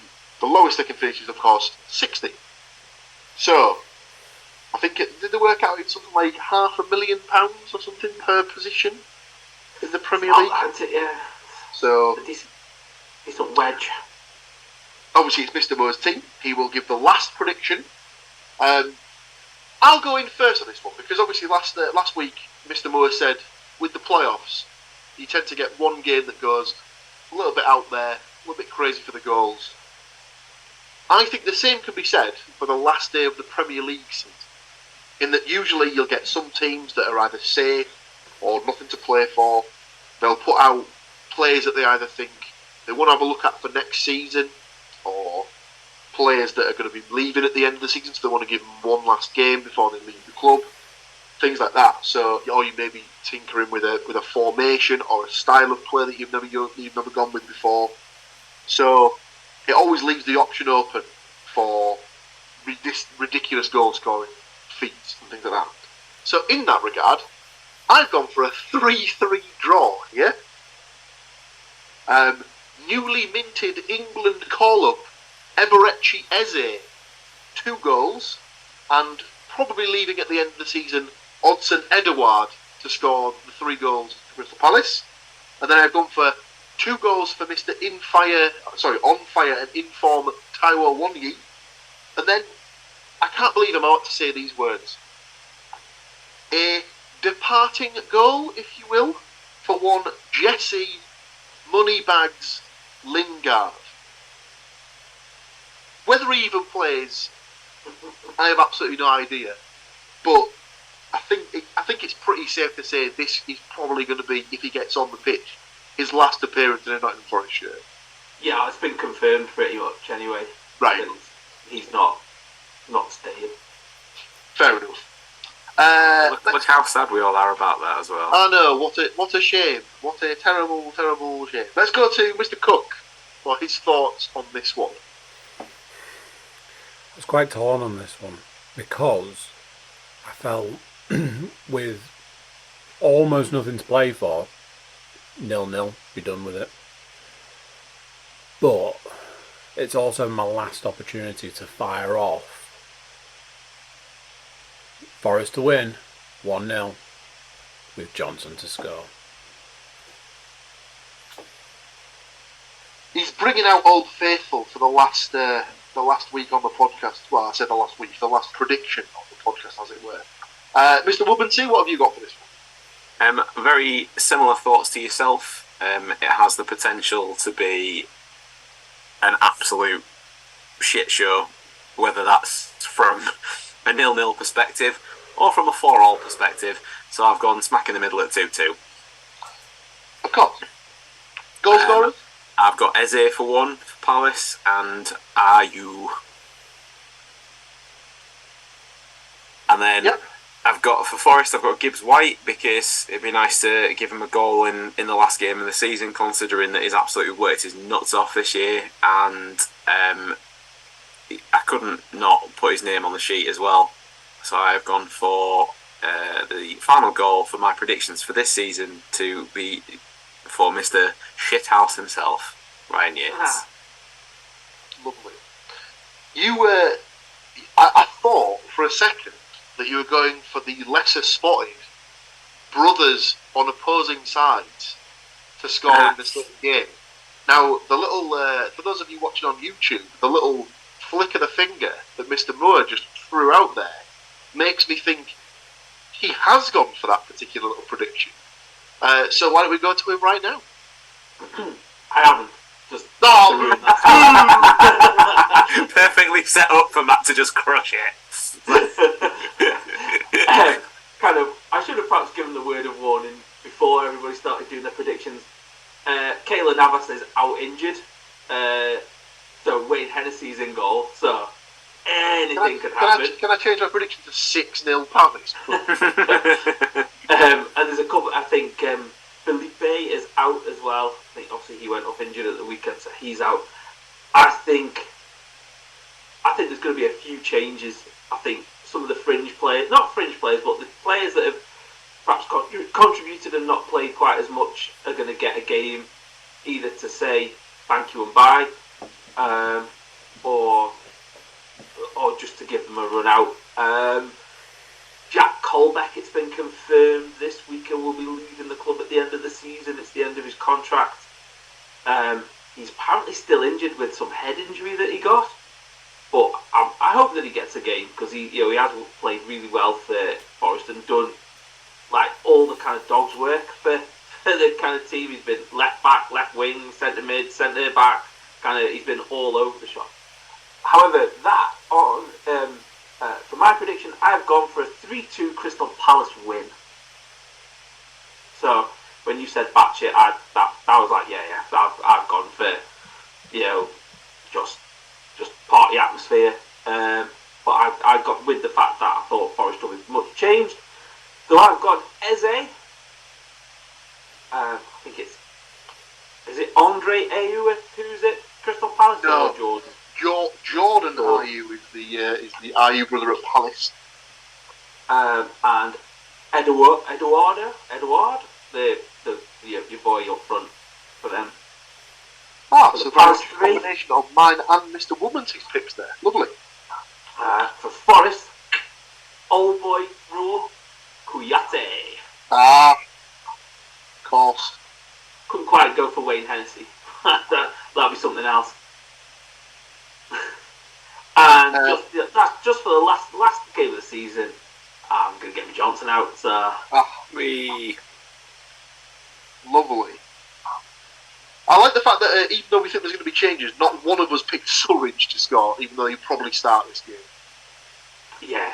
lowest they can finish is, of course, 16th. So I think did they work out it's something like £500,000 or something per position in the Premier League? That's it, yeah. So it's a wedge. Obviously, it's Mr. Moore's team. He will give the last prediction. I'll go in first on this one because obviously last week Mr. Moore said with the playoffs you tend to get one game that goes a little bit out there, a little bit crazy for the goals. I think the same can be said for the last day of the Premier League season, in that usually you'll get some teams that are either safe or nothing to play for. They'll put out players that they either think they want to have a look at for next season, or players that are going to be leaving at the end of the season, so they want to give them one last game before they leave the club. Things like that. So, or you may be tinkering with a formation or a style of play that you've never gone with before. So it always leaves the option open for ridiculous goal scoring feats and things like that. So in that regard, I've gone for a 3-3 draw. Yeah. Newly minted England call-up Eberechi Eze, 2 goals, and probably leaving at the end of the season Odsonne Edouard to score the 3 goals for Crystal Palace. And then I've gone for 2 goals for Mr. On fire and inform Taiwo Wonyi. And then, I can't believe I'm about to say these words. A departing goal, if you will, for one Jesse Moneybags Lingard. Whether he even plays, I have absolutely no idea. But I think it's pretty safe to say this is probably going to be, if he gets on the pitch, his last appearance in a Nottingham Forest shirt. Yeah, it's been confirmed pretty much anyway. Right. He's not staying. Fair enough. Look how sad we all are about that as well. I know, what a shame. What a terrible, terrible shame. Let's go to Mr. Cook for his thoughts on this one. I was quite torn on this one because I felt with almost nothing to play for, 0-0, be done with it. But it's also my last opportunity to fire off. Forest to win, 1-0, with Johnson to score. He's bringing out Old Faithful for the last week on the podcast. Well, I said the last week, the last prediction on the podcast, as it were. Mr. Woodmansey, what have you got for this one? Very similar thoughts to yourself. It has the potential to be an absolute shit show, whether that's from a 0-0 perspective or from a 4-4 perspective. So I've gone smack in the middle at 2-2. Of course. Goal scorers? I've got Eze for 1 for Palace and Ayew. And then I've got for Forest, I've got Gibbs White because it'd be nice to give him a goal in the last game of the season, considering that he's absolutely worked his nuts off this year, and I couldn't not put his name on the sheet as well. So I've gone for the final goal for my predictions for this season to be for Mr. Shithouse himself, Ryan Yates. Lovely. I thought for a second that you were going for the lesser spotted brothers on opposing sides to score in the same game. Now, the little, for those of you watching on YouTube, the little flick of the finger that Mr. Moore just threw out there makes me think he has gone for that particular little prediction. So why don't we go to him right now? I haven't. Just perfectly set up for Matt to just crush it. I should have perhaps given the word of warning before everybody started doing their predictions. Kayla Navas is out injured, so Wayne Hennessy's in goal, so anything could happen. Can I change my prediction to 6-0 Palace? And there's a couple, I think Felipe is out as well. I think obviously he went off injured at the weekend, so he's out. I think there's going to be a few changes. I think some of the fringe players, not fringe players, but the players that have perhaps contributed and not played quite as much are going to get a game either to say thank you and bye, or just to give them a run out. Jack Colbeck, it's been confirmed this weekend, will be leaving the club at the end of the season. It's the end of his contract. He's apparently still injured with some head injury that he got. But I hope that he gets a game because he has played really well for Forest and done like all the kind of dog's work for the kind of team. He's been left back, left wing, centre mid, centre back. He's been all over the shop. However, that on for my prediction, I've gone for a 3-2 Crystal Palace win. So when you said batch it, I was like, yeah, I've gone for just party atmosphere. But I got with the fact that I thought Forest will be much changed. So I've got Eze. I think is it Andre Ayew who's it? Crystal Palace or Jordan? Jordan Ayew is the Ayew brother at Palace. And Eduard, your boy up front for them. So that's a combination of mine and Mr. Woodmansey's picks there. Lovely. For Forest, old boy Ro Kuyate. Of course. Couldn't quite might go for Wayne Hennessy. That'll be something else. And just for the last game of the season, I'm going to get my Johnson out. Lovely. I like the fact that even though we think there's going to be changes, not one of us picked Surridge to score, even though he'll probably start this game. Yeah,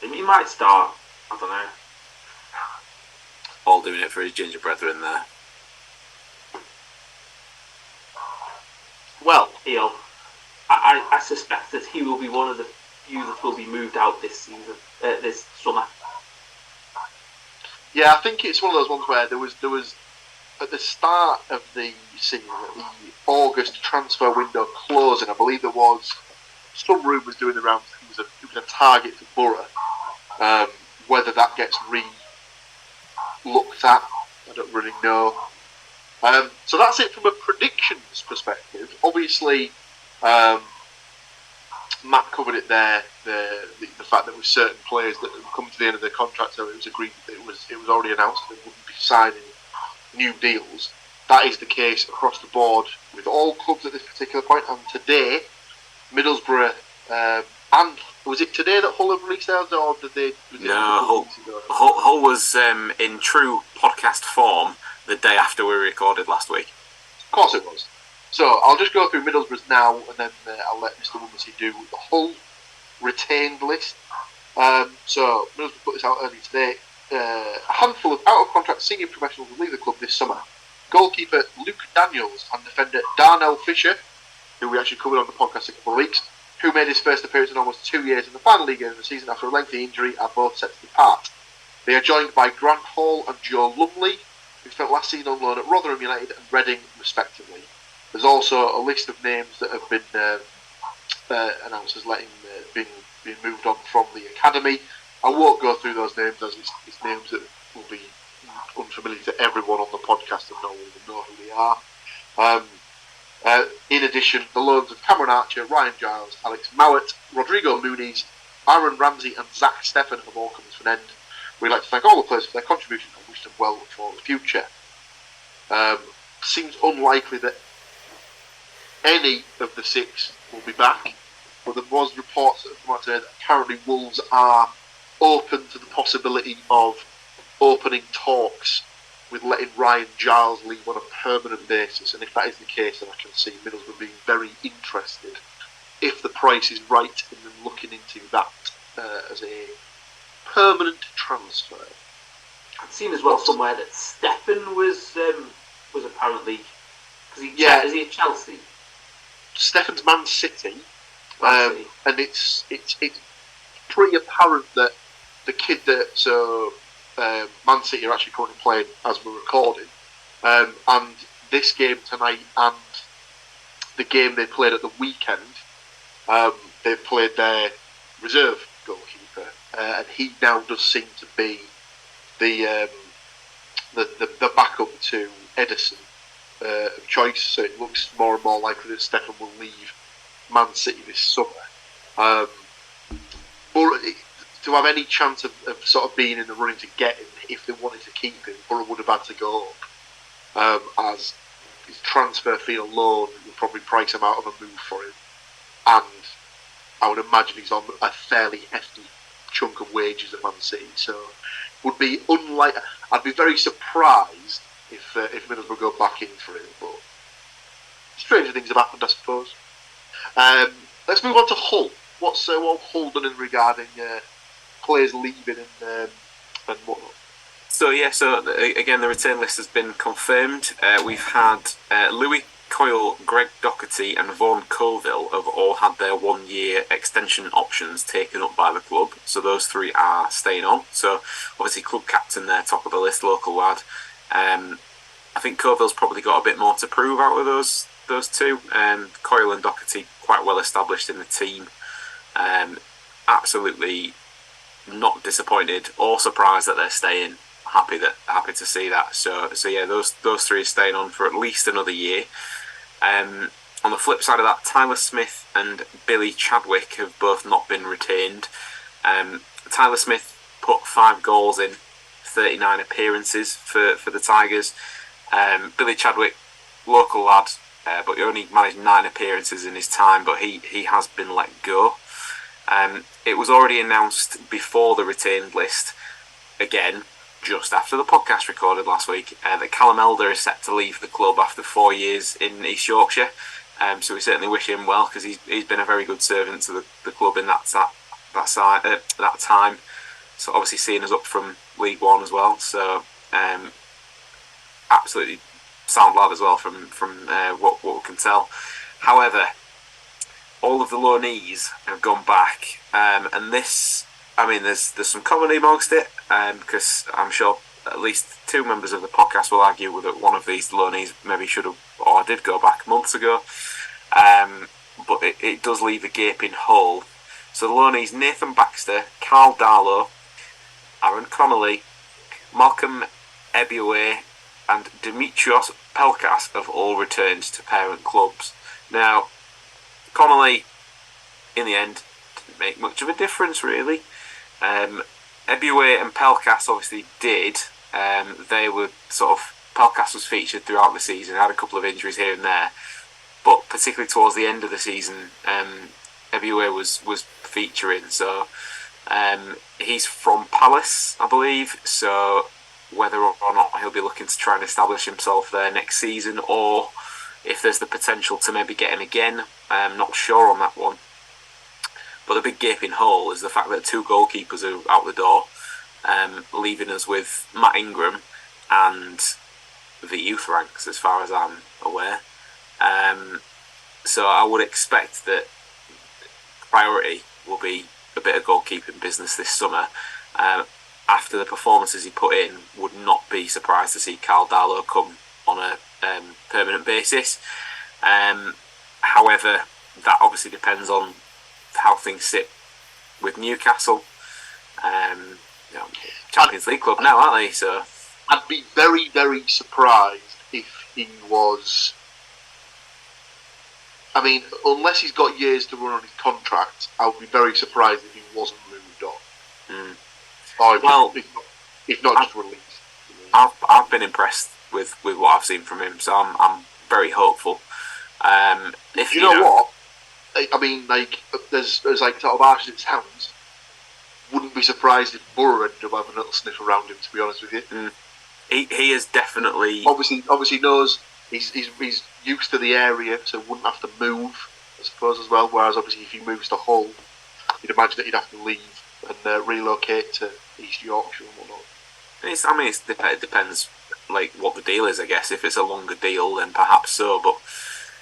he might start. I don't know. All doing it for his ginger brethren there. Well, I suspect that he will be one of the few that will be moved out this season, this summer. Yeah, I think it's one of those ones where there was at the start of the season, the August transfer window closing. I believe there was some rumours doing the rounds. It was a target for Borough. Whether that gets looked at, I don't really know. So that's it from a predictions perspective. Obviously, Matt covered it there. The fact that with certain players that have come to the end of their contract, so it was agreed that it was already announced that they wouldn't be signing new deals. That is the case across the board with all clubs at this particular point. And today, Middlesbrough and was it today that Hull have released theirs, or did they? No, Hull was in true podcast form the day after we recorded last week. Of course it was. So I'll just go through Middlesbrough's now, and then I'll let Mr. Woodmansey do the Hull retained list. So Middlesbrough put this out earlier today. A handful of out-of-contract senior professionals will leave the club this summer. Goalkeeper Luke Daniels and defender Darnell Fisher, who we actually covered on the podcast a couple of weeks, who made his first appearance in almost 2 years in the final league game of the season after a lengthy injury, are both set to depart. They are joined by Grant Hall and Joe Lumley, who spent last season on loan at Rotherham United and Reading, respectively. There's also a list of names that have been announced as being moved on from the academy. I won't go through those names, as it's names that will be unfamiliar to everyone on the podcast, and no one will know who they are. In addition, the loans of Cameron Archer, Ryan Giles, Alex Mowat, Rodrigo Muniz, Aaron Ramsey and Zach Steffen have all come to an end. We'd like to thank all the players for their contribution and wish them well for the future. Seems unlikely that any of the six will be back, but there was reports that have come out today that apparently Wolves are open to the possibility of opening talks with letting Ryan Giles leave on a permanent basis, and if that is the case, then I can see Middlesbrough being very interested, if the price is right, in them looking into that as a permanent transfer. I've seen as well somewhere that Steffen was apparently, is he at Chelsea? Steffen's Man City, and it's pretty apparent that the kid that Man City are actually currently playing as we're recording, and this game tonight and the game they played at the weekend, they played their reserve goalkeeper, and he now does seem to be the backup to Edison of choice. So it looks more and more likely that Steffen will leave Man City this summer. But to have any chance of sort of being in the running to get him, if they wanted to keep him, Borough would have had to go up, as his transfer fee alone would probably price him out of a move for him, and I would imagine he's on a fairly hefty chunk of wages at Man City, so would be unlikely. I'd be very surprised if Middlesbrough go back in for him, but stranger things have happened, I suppose. Let's move on to Hull. What's Hull done in regarding players leaving and whatnot? So again, the return list has been confirmed. We've had Louis Coyle, Greg Doherty and Vaughan Colville have all had their 1 year extension options taken up by the club. So those three are staying on. So obviously club captain there, top of the list, local lad. I think Colville's probably got a bit more to prove out of those two. Coyle and Doherty quite well established in the team. Absolutely not disappointed or surprised that they're staying. Happy to see that. So yeah, those three are staying on for at least another year. On the flip side of that, Tyler Smith and Billy Chadwick have both not been retained. Tyler Smith put 5 goals in 39 appearances for the Tigers. Billy Chadwick, local lad, but he only managed 9 appearances in his time, but he has been let go. It was already announced before the retained list, again, just after the podcast recorded last week, that Callum Elder is set to leave the club after 4 years in East Yorkshire. So we certainly wish him well, because he's been a very good servant to the club in that time. So obviously seeing us up from League One as well. So absolutely sound lad as well from what we can tell. However, all of the loanees have gone back, and this, I mean, there's some comedy amongst it, because I'm sure at least 2 members of the podcast will argue that one of these loanees maybe should have or did go back months ago, but it does leave a gaping hole. So the loanees Nathan Baxter, Carl Darlow, Aaron Connolly, Malcolm Ebioway and Dimitrios Pelkas have all returned to parent clubs. Now, Connolly, in the end, didn't make much of a difference, really. Ebioway and Pelkas obviously did. They were sort of, Pelkas was featured throughout the season, had a couple of injuries here and there, but particularly towards the end of the season, Ebioway was featuring. So he's from Palace, I believe, so whether or not he'll be looking to try and establish himself there next season, or if there's the potential to maybe get him again, I'm not sure on that one. But the big gaping hole is the fact that 2 goalkeepers are out the door, leaving us with Matt Ingram and the youth ranks, as far as I'm aware. So I would expect that priority will be a bit of goalkeeping business this summer. After the performances he put in, would not be surprised to see Carl Darlow come on a permanent basis. However, that obviously depends on how things sit with Newcastle. Champions League club now, aren't they? So I'd be very, very surprised if he was. I mean, unless he's got years to run on his contract, I would be very surprised if he wasn't moved on. Or if not just released. I've been impressed with what I've seen from him, so I'm very hopeful. If you know what? I mean, like, there's like sort of harsh as it sounds. Wouldn't be surprised if Borough ended up having a little sniff around him. To be honest with you, he is definitely obviously knows he's used to the area, so wouldn't have to move, I suppose, as well. Whereas obviously if he moves to Hull, you'd imagine that he'd have to leave and relocate to East Yorkshire and whatnot. It depends, like, what the deal is, I guess. If it's a longer deal, then perhaps so. But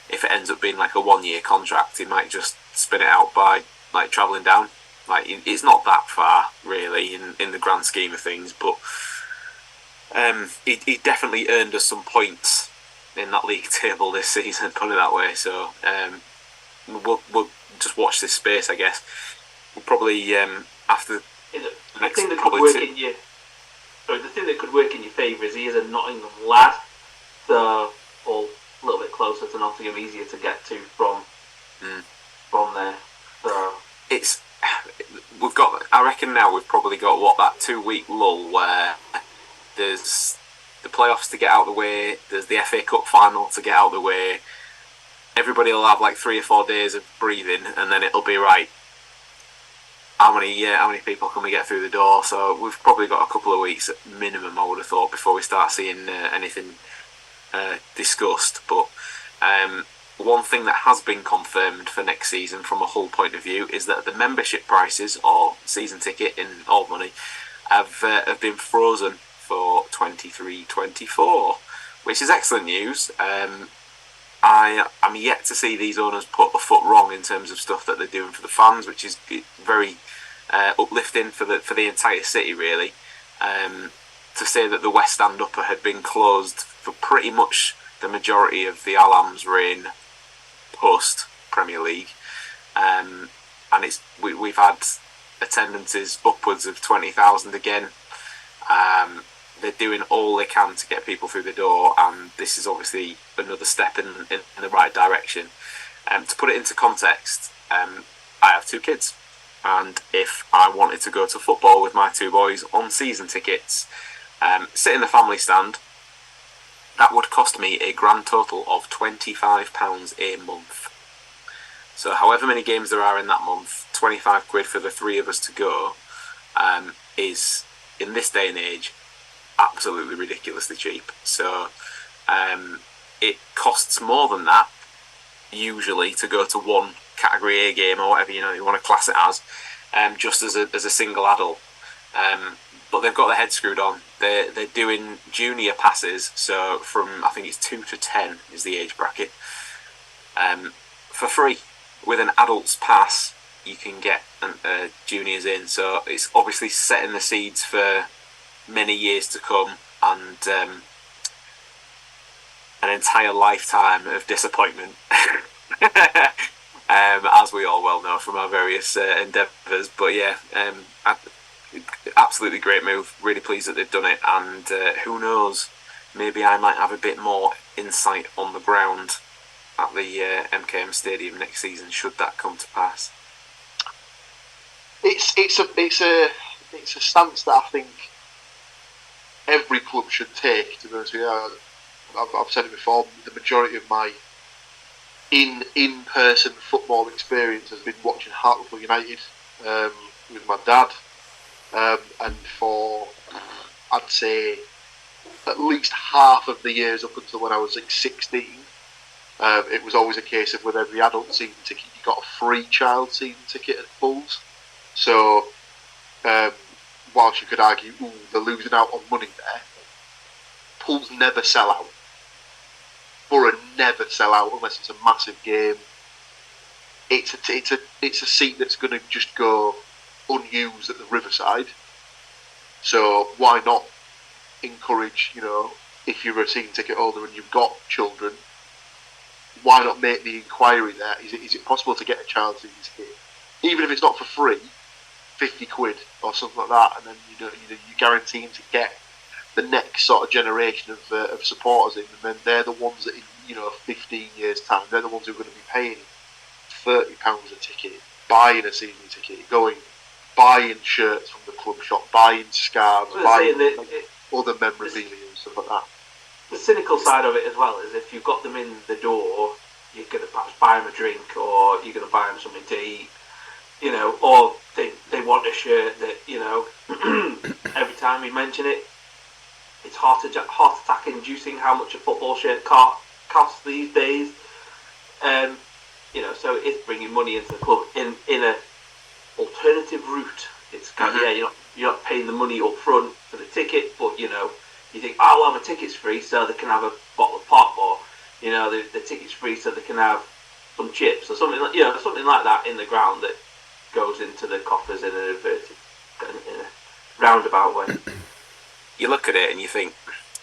if it ends up being like a 1-year contract, he might just spin it out by like travelling down. Like, it's not that far, really, in the grand scheme of things. But he definitely earned us some points in that league table this season, put it that way. So we'll just watch this space, I guess. We'll probably after the next thing that probably could work in your the thing that could work in your favour is he is a Nottingham lad, so a little bit closer to Nottingham, easier to get to from there. So I reckon now we've probably got that 2-week lull where there's the playoffs to get out of the way, there's the FA Cup final to get out of the way. Everybody will have like 3 or 4 days of breathing, and then it'll be right. How many people can we get through the door? So we've probably got a couple of weeks at minimum, I would have thought, before we start seeing anything discussed. But one thing that has been confirmed for next season from a Hull point of view is that the membership prices, or season ticket in old money, have been frozen for 23-24, which is excellent news. I'm yet to see these owners put a foot wrong in terms of stuff that they're doing for the fans, which is very uplifting for the entire city, really. To say that the West Stand Upper had been closed for pretty much the majority of the Alam's reign post Premier League, and we've had attendances upwards of 20,000 again. They're doing all they can to get people through the door, and this is obviously another step in the right direction. To put it into context, I have 2 kids, and if I wanted to go to football with my 2 boys on season tickets, sit in the family stand, that would cost me a grand total of £25 a month. So however many games there are in that month, 25 quid for the three of us to go is, in this day and age, absolutely ridiculously cheap. So it costs more than that usually to go to one Category A game or whatever you want to class it as, just as a single adult. But they've got their head screwed on. They're doing junior passes, so from, I think it's 2 to 10 is the age bracket, for free. With an adult's pass, you can get juniors in. So it's obviously setting the seeds for many years to come, and an entire lifetime of disappointment, as we all well know from our various endeavours. But yeah, absolutely great move. Really pleased that they've done it, and who knows, maybe I might have a bit more insight on the ground at the MKM Stadium next season, should that come to pass. It's a stance that I think every club should take. To be honest with you, I've said it before. The majority of my in-person football experience has been watching Hartlepool United with my dad, and for, I'd say, at least half of the years up until when I was like 16, it was always a case of with every adult season ticket you got a free child season ticket at Bulls. So whilst you could argue, they're losing out on money there, Bulls never sell out. Borough never sell out unless it's a massive game. It's a seat that's going to just go unused at the Riverside. So why not encourage, if you're a season ticket holder and you've got children, why not make the inquiry there? Is it possible to get a child season ticket, even if it's not for free, 50 quid or something like that, and then you're guaranteeing to get the next sort of generation of supporters in, and then they're the ones that in 15 years time, they're the ones who are going to be paying £30 a ticket, buying a season ticket, buying shirts from the club shop, buying scarves, buying other memorabilia and stuff like that. The cynical side of it as well is if you've got them in the door, you're going to perhaps buy them a drink, or you're going to buy them something to eat, or they want a shirt that, every time we mention it, it's heart attack inducing how much a football shirt costs these days. So it's bringing money into the club in a alternative route. It's kind of, you're not paying the money up front for the ticket, but you think, my ticket's free, so they can have a bottle of pop, or the ticket's free, so they can have some chips or something like something like that in the ground that goes into the coffers in a roundabout way. You look at it and you think,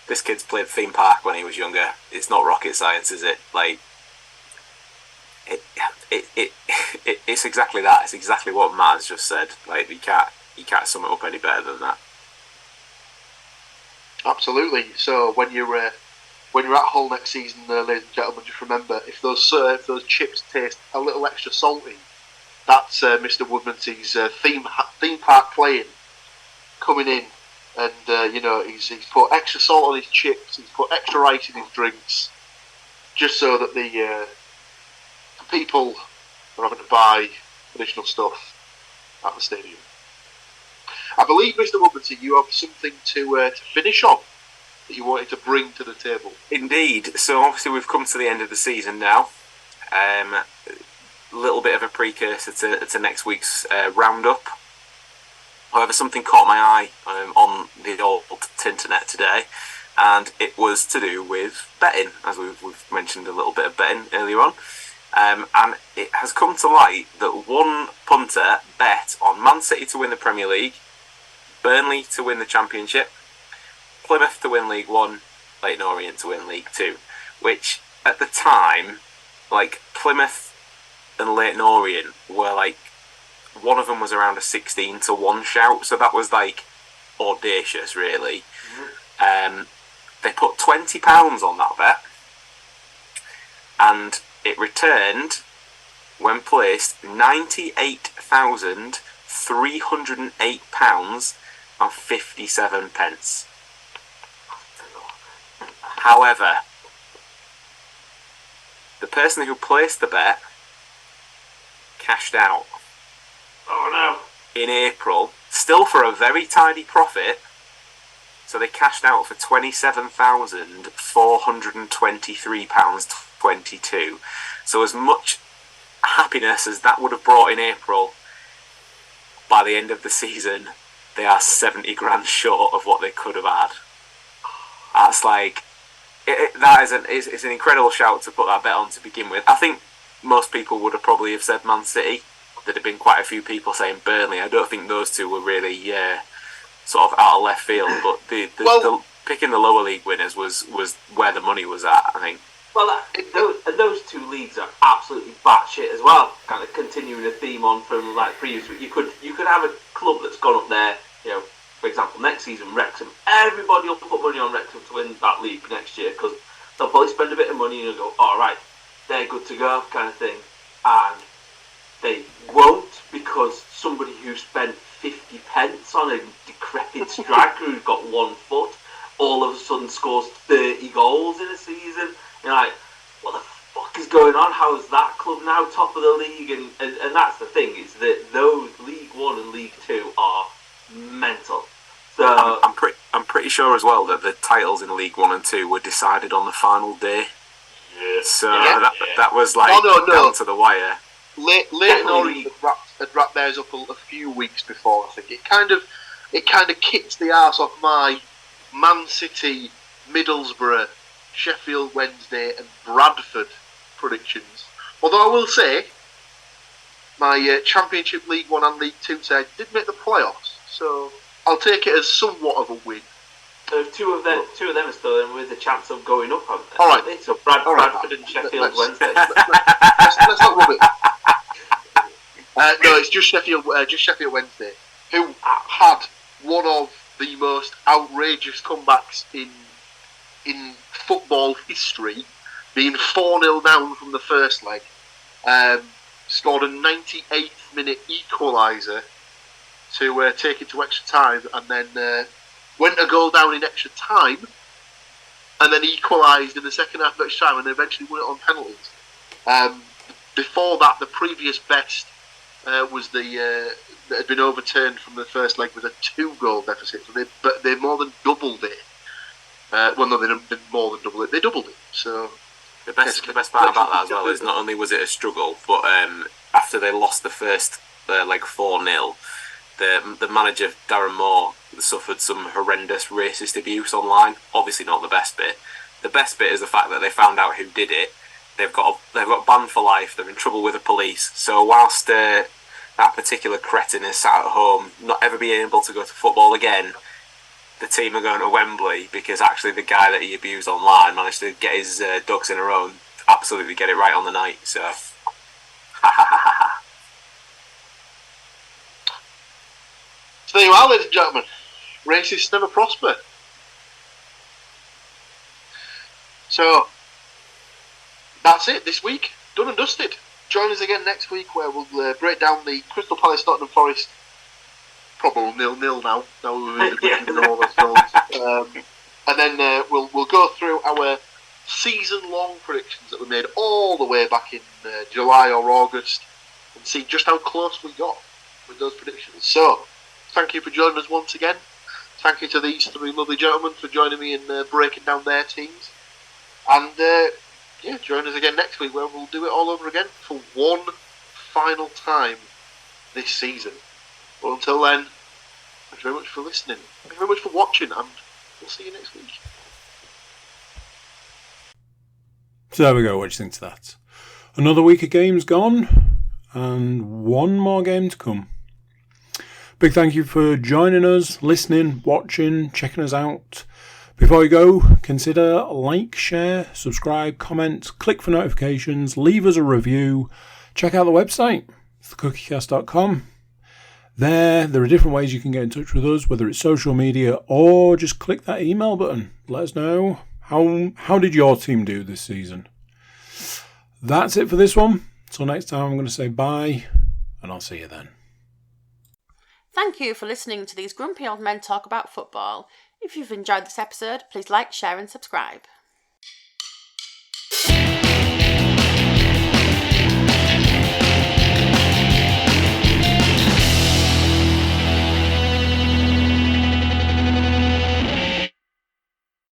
this kid's played theme park when he was younger. It's not rocket science, is it? Like, it's exactly that. It's exactly what Matt has just said. Like, you can't sum it up any better than that. Absolutely. So when you're at Hull next season, ladies and gentlemen, just remember, if those chips taste a little extra salty, that's Mr. Woodmansey's theme park playing coming in, and he's put extra salt on his chips, he's put extra ice in his drinks, just so that the people are having to buy additional stuff at the stadium. I believe, Mr. Woodmansey, you have something to finish on that you wanted to bring to the table. Indeed. So obviously we've come to the end of the season now. A little bit of a precursor to next week's roundup. However, something caught my eye on the old internet today, and it was to do with betting, as we've mentioned a little bit of betting earlier on. And it has come to light that one punter bet on Man City to win the Premier League, Burnley to win the Championship, Plymouth to win League One, Leyton Orient to win League Two, which at the time, like, Plymouth and Leyton Orient were like, one of them was around a 16 to 1 shout, so that was like audacious, really. They put £20 on that bet, and it returned, when placed, £98,308.57. However, the person who placed the bet cashed out. Oh no. In April, still for a very tidy profit. So they cashed out for £27,423.22. So as much happiness as that would have brought in April, by the end of the season, they are 70 grand short of what they could have had. That's like, it's an incredible shout to put that bet on to begin with. I think most people would have probably have said Man City. There'd have been quite a few people saying Burnley. I don't think those two were really sort of out of left field, but the picking the lower league winners was where the money was at, I think. Well, those two leagues are absolutely batshit as well. Kind of continuing a theme on from like previous week. You could have a club that's gone up there. For example, next season Wrexham. Everybody will put money on Wrexham to win that league next year because they'll probably spend a bit of money and you'll go, all right, they're good to go, kind of thing. And they won't because somebody who spent 50 pence on a decrepit striker who's got 1 foot all of a sudden scores 30 goals in a season. You're like, what the fuck is going on? How is that club now top of the league? And that's the thing, is that those League 1 and League 2 are mental. So I'm pretty sure as well that the titles in League 1 and 2 were decided on the final day. Yes. So that was like down to the wire. Leighton Orient had wrapped theirs up a few weeks before. I think it kind of kicked the arse off my Man City, Middlesbrough, Sheffield Wednesday and Bradford predictions. Although I will say, my Championship League 1 and League 2 side did make the playoffs, so I'll take it as somewhat of a win. So two of them are still in with a chance of going up, haven't they? All right. So Bradford and Sheffield Wednesday. Let's not rub it. No, it's just Sheffield Wednesday, who had one of the most outrageous comebacks in football history, being 4-0 down from the first leg, scored a 98th minute equaliser to take it to extra time, and then went a goal down in extra time, and then equalised in the second half of extra time, and eventually won it on penalties. Before that, the previous best was that had been overturned from the first leg with a 2-goal deficit, but they more than doubled it. Well, no, they didn't more than double it. They doubled it. So the best part about that as well is not only was it a struggle, but after they lost the first leg 4-0, the manager Darren Moore suffered some horrendous racist abuse online. Obviously, not the best bit. The best bit is the fact that they found out who did it. They've got banned for life. They're in trouble with the police. So whilst that particular cretin is sat at home, not ever being able to go to football again, the team are going to Wembley because actually the guy that he abused online managed to get his ducks in a row and absolutely get it right on the night. So, ha ha ha ha. So there you are, ladies and gentlemen. Racists never prosper. So that's it this week. Done and dusted. Join us again next week where we'll break down the Crystal Palace Nottingham Forest. Probably 0-0 now. Now we've been all those goals. And then we'll go through our season-long predictions that we made all the way back in July or August and see just how close we got with those predictions. So, thank you for joining us once again. Thank you to these three lovely gentlemen for joining me in breaking down their teams. And join us again next week where we'll do it all over again for one final time this season. Well, until then, thank you very much for listening. Thank you very much for watching, and we'll see you next week. So there we go, what do you think to that? Another week of games gone, and one more game to come. Big thank you for joining us, listening, watching, checking us out. Before you go, consider like, share, subscribe, comment, click for notifications, leave us a review, check out the website, thecookiecast.com. There are different ways you can get in touch with us, whether it's social media or just click that email button. Let us know how did your team do this season. That's it for this one. Until next time, I'm going to say bye, and I'll see you then. Thank you for listening to these grumpy old men talk about football. If you've enjoyed this episode, please like, share and subscribe.